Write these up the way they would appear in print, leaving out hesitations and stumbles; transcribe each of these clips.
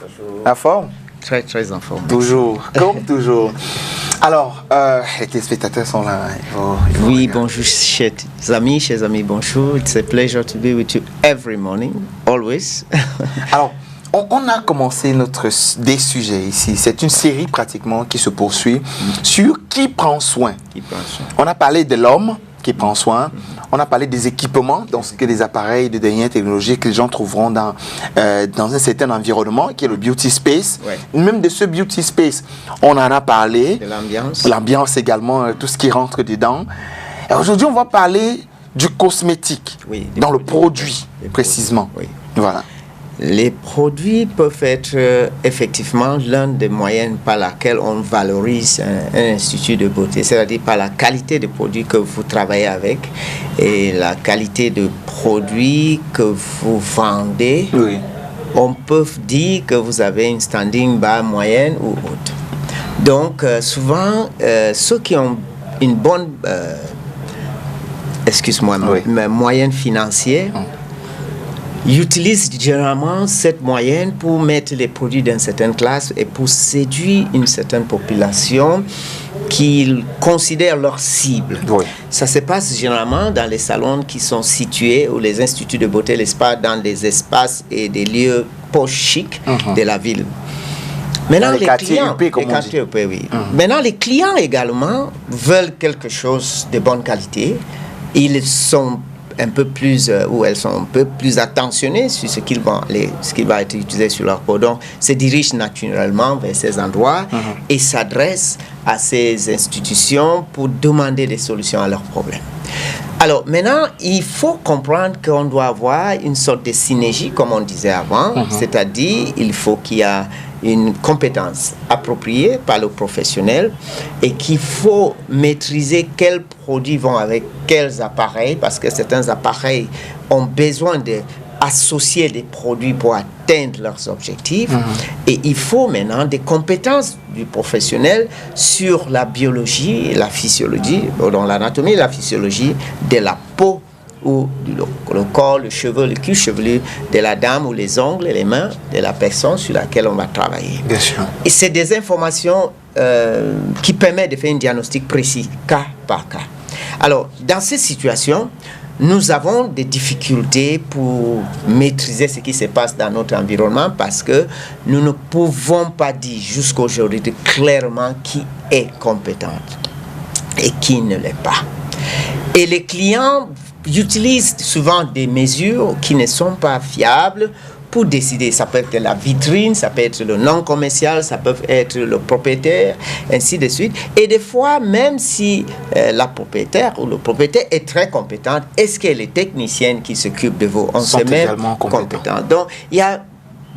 Bonjour. La forme? Très, très en forme. Toujours, comme toujours. Alors, les téléspectateurs sont là. Oui, bonjour, chers amis, bonjour. It's a pleasure to be with you every morning, always. Alors, on a commencé des sujets ici. C'est une série pratiquement qui se poursuit sur qui prend soin. On a parlé de l'homme qui prend soin. On a parlé des équipements, donc des appareils de dernière technologie que les gens trouveront dans un certain environnement qui est le beauty space. Ouais. Même de ce beauty space, on en a parlé. De l'ambiance. L'ambiance également, tout ce qui rentre dedans. Et aujourd'hui, on va parler du cosmétique, oui, dans le produit, précisément. Oui. Voilà. Les produits peuvent être effectivement l'un des moyens par laquelle on valorise un institut de beauté, c'est-à-dire par la qualité de produits que vous travaillez avec et la qualité de produits que vous vendez. Oui. On peut dire que vous avez une standing bas, moyenne ou haute. Donc souvent, ceux qui ont une bonne moyenne financière, ils utilisent généralement cette moyenne pour mettre les produits d'une certaine classe et pour séduire une certaine population qu'ils considèrent leur cible. Oui. Ça se passe généralement dans les salons qui sont situés, ou les instituts de beauté, les spas, dans des espaces et des lieux poches chics de la ville. Maintenant, les clients, Maintenant, les clients également veulent quelque chose de bonne qualité. Ils sont un peu plus, ou elles sont un peu plus attentionnées sur ce qui va être utilisé sur leur peau. Donc, se dirigent naturellement vers ces endroits et s'adressent à ces institutions pour demander des solutions à leurs problèmes. Alors, maintenant, il faut comprendre qu'on doit avoir une sorte de synergie, comme on disait avant, c'est-à-dire il faut qu'il y ait une compétence appropriée par le professionnel et qu'il faut maîtriser quels produits vont avec quels appareils, parce que certains appareils ont besoin d'associer des produits pour atteindre leurs objectifs. Et il faut maintenant des compétences du professionnel sur la biologie et la physiologie, dans l'anatomie et la physiologie de la peau, ou le corps, le cheveu, le cuir chevelu de la dame, ou les ongles et les mains de la personne sur laquelle on va travailler. Bien sûr. Et c'est des informations qui permettent de faire un diagnostic précis, cas par cas. Alors, dans ces situations, nous avons des difficultés pour maîtriser ce qui se passe dans notre environnement parce que nous ne pouvons pas dire jusqu'aujourd'hui clairement qui est compétent et qui ne l'est pas. Et les clients utilisent souvent des mesures qui ne sont pas fiables pour décider. Ça peut être la vitrine, ça peut être le non commercial, ça peut être le propriétaire, ainsi de suite. Et des fois, même si la propriétaire ou le propriétaire est très compétente, est-ce que les techniciens qui s'occupent de vous sont également compétents? Donc, il y a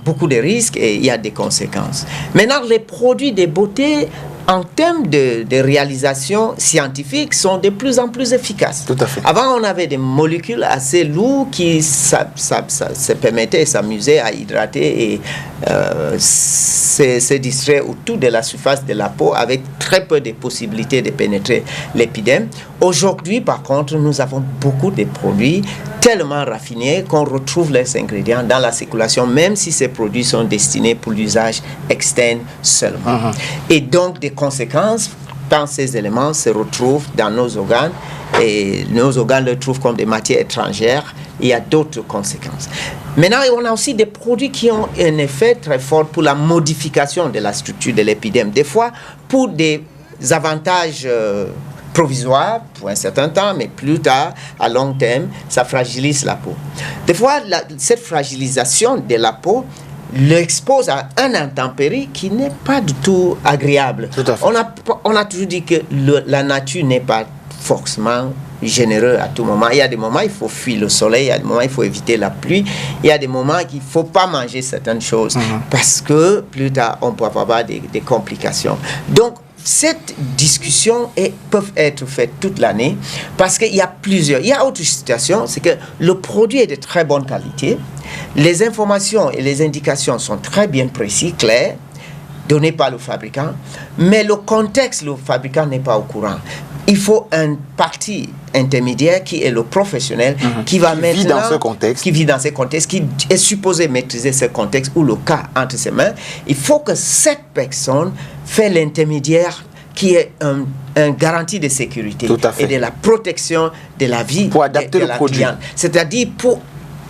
beaucoup de risques et il y a des conséquences. Maintenant, les produits de beauté, en termes de réalisation scientifique, sont de plus en plus efficaces. Tout à fait. Avant, on avait des molécules assez lourdes qui se permettaient de s'amuser à hydrater et se distraire autour de la surface de la peau avec très peu de possibilités de pénétrer l'épiderme. Aujourd'hui, par contre, nous avons beaucoup de produits tellement raffinés qu'on retrouve les ingrédients dans la circulation, même si ces produits sont destinés pour l'usage externe seulement. Et donc, des conséquences, quand ces éléments se retrouvent dans nos organes, et nos organes le trouvent comme des matières étrangères, il y a d'autres conséquences. Maintenant, on a aussi des produits qui ont un effet très fort pour la modification de la structure de l'épiderme. Des fois, pour des avantages provisoire pour un certain temps, mais plus tard, à long terme, ça fragilise la peau. Des fois, cette fragilisation de la peau l'expose à un intempérie qui n'est pas du tout agréable. Tout à fait. On a toujours dit que la nature n'est pas forcément généreux à tout moment. Il y a des moments il faut fuir le soleil, il y a des moments il faut éviter la pluie, il y a des moments qu'il ne faut pas manger certaines choses parce que plus tard on peut avoir des complications. Donc cette discussion peut être faite toute l'année parce qu'il y a plusieurs. Il y a autre situation, c'est que le produit est de très bonne qualité, les informations et les indications sont très bien précises, claires, données par le fabricant, mais le contexte, le fabricant n'est pas au courant. il faut un parti intermédiaire qui est le professionnel qui va vit dans ce contexte, qui vit dans ce contexte, qui est supposé maîtriser ce contexte ou le cas entre ses mains. Il faut que cette personne fait l'intermédiaire qui est un garantie de sécurité et de la protection de la vie pour adapter le produit. C'est-à-dire pour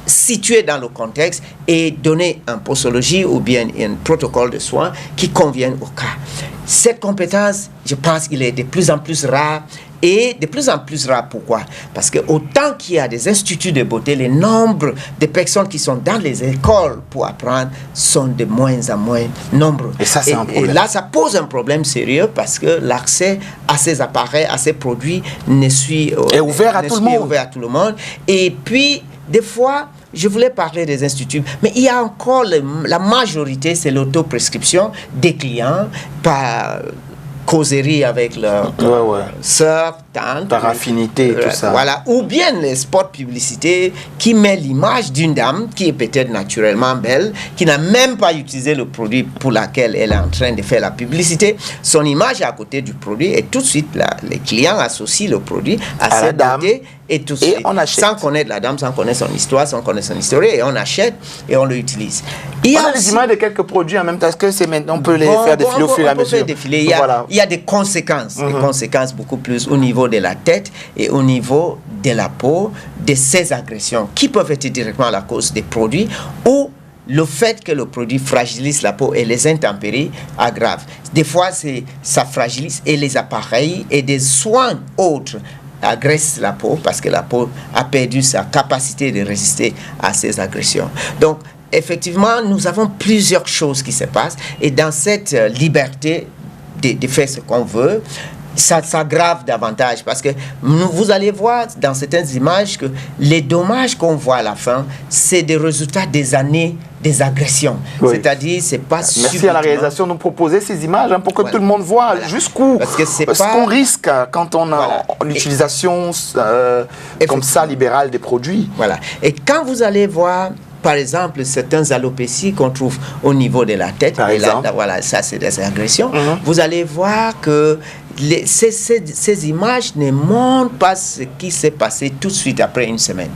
situer dans le contexte et donner une posologie ou bien un protocole de soins qui convienne au cas. Cette compétence, je pense qu'il est de plus en plus rare. Et de plus en plus rare, pourquoi? Parce que autant qu'il y a des instituts de beauté, le nombre de personnes qui sont dans les écoles pour apprendre sont de moins en moins nombreux. Et ça, c'est un problème. Et là, ça pose un problème sérieux parce que l'accès à ces appareils, à ces produits est ouvert à tout le monde. Et puis, des fois, je voulais parler des instituts, mais il y a encore la majorité, c'est l'autoprescription des clients par causerie avec leur sœur, tante. Par affinité, tout ça. Voilà. Ou bien les spots publicités qui mettent l'image d'une dame qui est peut-être naturellement belle, qui n'a même pas utilisé le produit pour lequel elle est en train de faire la publicité. Son image est à côté du produit et tout de suite, les clients associent le produit à cette beauté. Et tout de suite, on achète. Sans connaître la dame, sans connaître son histoire, sans connaître son historique, et on achète et on l'utilise. Il y a des images de quelques produits en même temps. Est-ce que c'est maintenant, on peut les faire défiler au fur et à mesure? Il y a des conséquences, des conséquences beaucoup plus au niveau de la tête et au niveau de la peau, de ces agressions qui peuvent être directement la cause des produits ou le fait que le produit fragilise la peau et les intempéries aggravent. Des fois, ça fragilise et les appareils et des soins autres agresse la peau parce que la peau a perdu sa capacité de résister à ces agressions. Donc, effectivement, nous avons plusieurs choses qui se passent et dans cette liberté de faire ce qu'on veut, ça s'aggrave davantage parce que vous allez voir dans certaines images que les dommages qu'on voit à la fin, c'est des résultats des années des agressions. Oui. C'est-à-dire, c'est pas Merci à la réalisation de nous proposer ces images pour que tout le monde voit jusqu'où ce qu'on risque quand on a l'utilisation comme ça libérale des produits. Voilà. Et quand vous allez voir par exemple, certaines alopécies qu'on trouve au niveau de la tête, par exemple. Voilà, ça c'est des agressions, vous allez voir que ces images ne montrent pas ce qui s'est passé tout de suite après une semaine.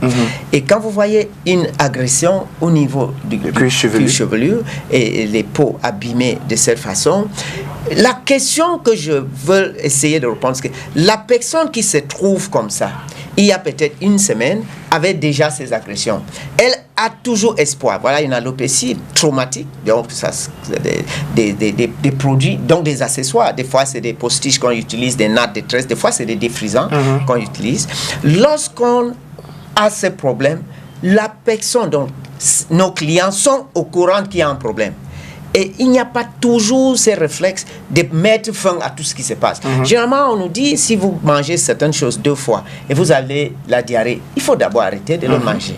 Et quand vous voyez une agression au niveau du cuir chevelu et les peaux abîmées de cette façon, la question que je veux essayer de répondre, c'est que la personne qui se trouve comme ça, il y a peut-être une semaine, avait déjà ces agressions. Elle a toujours espoir. Voilà une alopécie traumatique. Donc, ça, des produits, donc des accessoires. Des fois, c'est des postiches qu'on utilise, des nattes de tresse. Des fois, c'est des défrisants qu'on utilise. Lorsqu'on a ces problèmes, la personne, donc nos clients sont au courant qu'il y a un problème. Et il n'y a pas toujours ces réflexes de mettre fin à tout ce qui se passe. Généralement, on nous dit, si vous mangez certaines choses 2 fois et vous avez la diarrhée, il faut d'abord arrêter de le manger.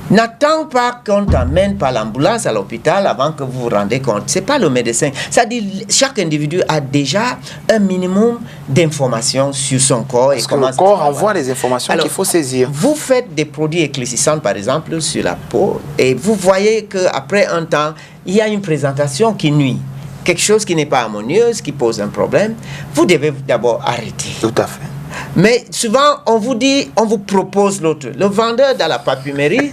N'attends pas qu'on t'emmène par l'ambulance à l'hôpital avant que vous vous rendez compte. Ce n'est pas le médecin. C'est-à-dire chaque individu a déjà un minimum d'informations sur son corps. Parce que le corps envoie les informations qu'il faut saisir. Vous faites des produits éclaircissants, par exemple, sur la peau, et vous voyez qu'après un temps, il y a une présentation qui nuit. Quelque chose qui n'est pas harmonieuse, qui pose un problème. Vous devez d'abord arrêter. Tout à fait. Mais souvent, on vous dit, on vous propose l'autre. Le vendeur dans la parfumerie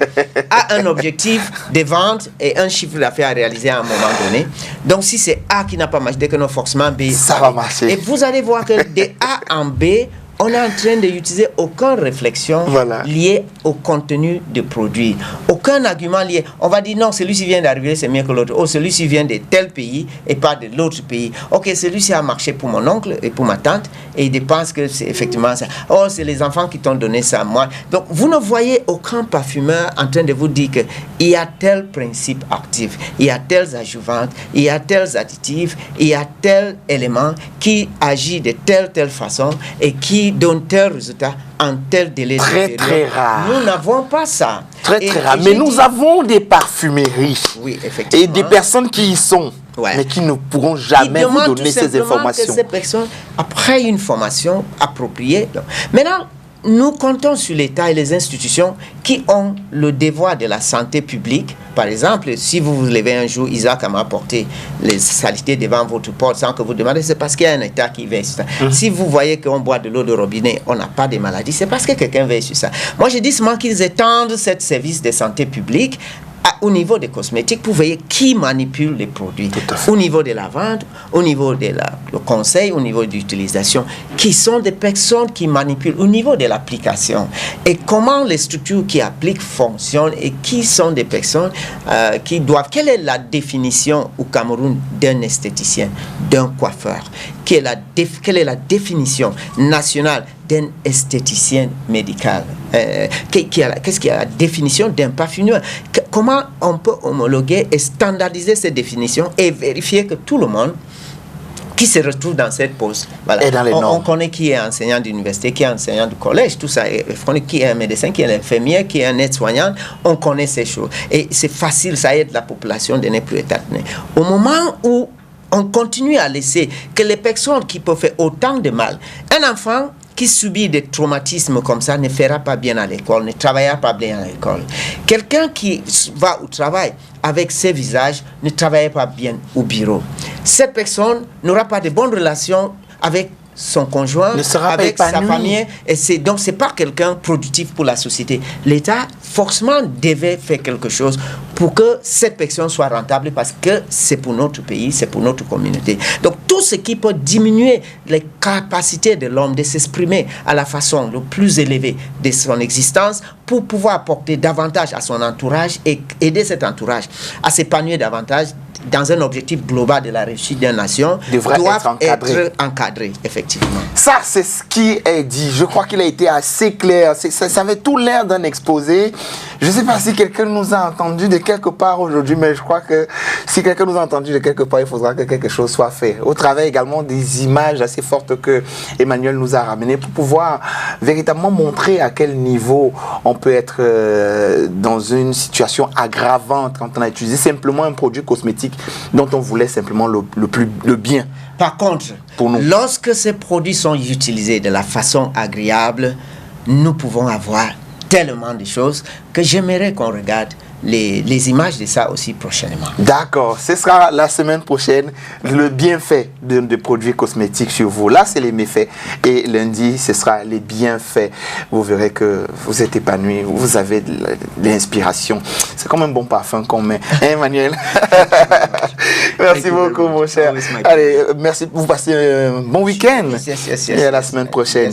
a un objectif de vente et un chiffre d'affaires à réaliser à un moment donné. Donc, si c'est A qui n'a pas marché, dès que non, forcément B. Ça va marcher. Et vous allez voir que de A en B, on est en train d'utiliser aucune réflexion liée au contenu du produit. Aucun argument lié. On va dire non, celui-ci vient d'arriver, c'est mieux que l'autre. Oh, celui-ci vient de tel pays et pas de l'autre pays. Ok, celui-ci a marché pour mon oncle et pour ma tante et ils pensent que c'est effectivement ça. Oh, c'est les enfants qui t'ont donné ça, moi. Donc, vous ne voyez aucun parfumeur en train de vous dire qu'il y a tel principe actif, il y a tels adjuvantes, il y a tels additifs, il y a tel élément qui agit de telle façon et qui donne tel résultat en tel délai. Très rare. Nous n'avons pas ça. Très rare. Mais nous avons des parfumeries. Oui, effectivement. Et des personnes qui y sont. Mais qui ne pourront jamais vous donner ces informations. Que ces personnes, après une formation appropriée. Donc, maintenant, nous comptons sur l'État et les institutions qui ont le devoir de la santé publique. Par exemple, si vous vous levez un jour, Isaac m'a apporté les saletés devant votre porte sans que vous demandez, c'est parce qu'il y a un État qui veille sur ça. Si vous voyez qu'on boit de l'eau de robinet, on n'a pas de maladie, c'est parce que quelqu'un veille sur ça. Moi, je dis seulement qu'ils étendent ce service de santé publique au niveau des cosmétiques pour veiller qui manipule les produits. Au niveau de la vente, au niveau de le conseil, au niveau de l'utilisation, qui sont des personnes qui manipulent au niveau de l'application. Et comment les structures qui appliquent fonctionnent et qui sont des personnes qui doivent... Quelle est la définition au Cameroun d'un esthéticien, d'un coiffeur? Quelle est la définition nationale d'un esthéticien médical? Qu'est-ce qu'il y a la définition d'un parfumeur? Comment on peut homologuer et standardiser ces définitions et vérifier que tout le monde qui se retrouve dans cette poste, voilà. On connaît qui est enseignant d'université, qui est enseignant du collège, tout ça, on connaît qui est un médecin, qui est infirmier, qui est un aide-soignant, on connaît ces choses. Et c'est facile, ça aide la population de ne plus être tenue. Au moment où on continue à laisser que les personnes qui peuvent faire autant de mal, un enfant qui subit des traumatismes comme ça ne fera pas bien à l'école, ne travaillera pas bien à l'école. Quelqu'un qui va au travail avec ses visages ne travaillera pas bien au bureau. Cette personne n'aura pas de bonnes relations avec son conjoint, avec sa famille, et donc c'est pas quelqu'un productif pour la société. L'État forcément devait faire quelque chose pour que cette personne soit rentable, parce que c'est pour notre pays, c'est pour notre communauté. Donc tout ce qui peut diminuer les capacités de l'homme de s'exprimer à la façon le plus élevée de son existence pour pouvoir apporter davantage à son entourage et aider cet entourage à s'épanouir davantage dans un objectif global de la réussite d'une nation, doivent être encadrés, effectivement. Ça, c'est ce qui est dit. Je crois qu'il a été assez clair. Ça avait tout l'air d'un exposé. Je ne sais pas si quelqu'un nous a entendu de quelque part aujourd'hui, mais je crois que si quelqu'un nous a entendu de quelque part, il faudra que quelque chose soit fait. Au travers également des images assez fortes que Emmanuel nous a ramenées pour pouvoir véritablement montrer à quel niveau on peut être dans une situation aggravante quand on a utilisé simplement un produit cosmétique dont on voulait simplement le bien. Par contre, pour nous, lorsque ces produits sont utilisés de la façon agréable, nous pouvons avoir tellement de choses que j'aimerais qu'on regarde les images de ça aussi prochainement. D'accord, ce sera la semaine prochaine, le bienfait de produits cosmétiques sur vous. Là, c'est les méfaits. Et lundi, ce sera les bienfaits. Vous verrez que vous êtes épanoui, vous avez de l'inspiration. C'est comme un bon parfum qu'on met. Hein, Emmanuel? Merci beaucoup, mon cher. Allez, merci. Vous passez un bon week-end. Et à la semaine prochaine.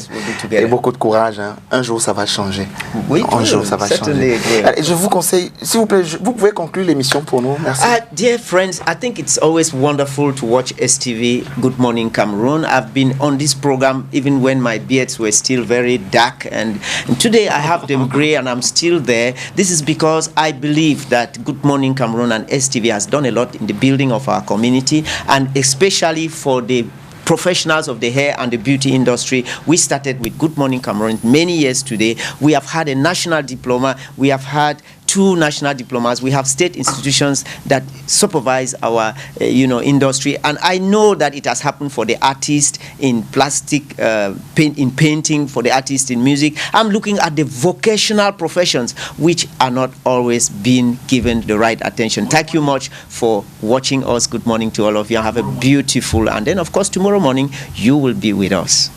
Et beaucoup de courage. Hein. Un jour, ça va changer. Oui, un jour, ça va changer. Allez, je vous conseille, s'il vous plaît, vous pouvez conclure l'émission pour nous. Merci. Dear friends, I think it's always wonderful to watch STV Good Morning Cameroon. I've been on this program even when my beards were still very dark, and today I have them gray and I'm still there. This is because I believe that Good Morning Cameroon and STV has done a lot in the building of our community, and especially for the professionals of the hair and the beauty industry. We started with Good Morning Cameroon many years today. We have had a national diploma. We have had 2 national diplomas. We have state institutions that supervise our industry, and I know that it has happened for the artists in plastic in painting, for the artists in music. I'm looking at the vocational professions which are not always being given the right attention. Thank you much for watching us. Good morning to all of you. Have a beautiful, and then of course tomorrow morning you will be with us.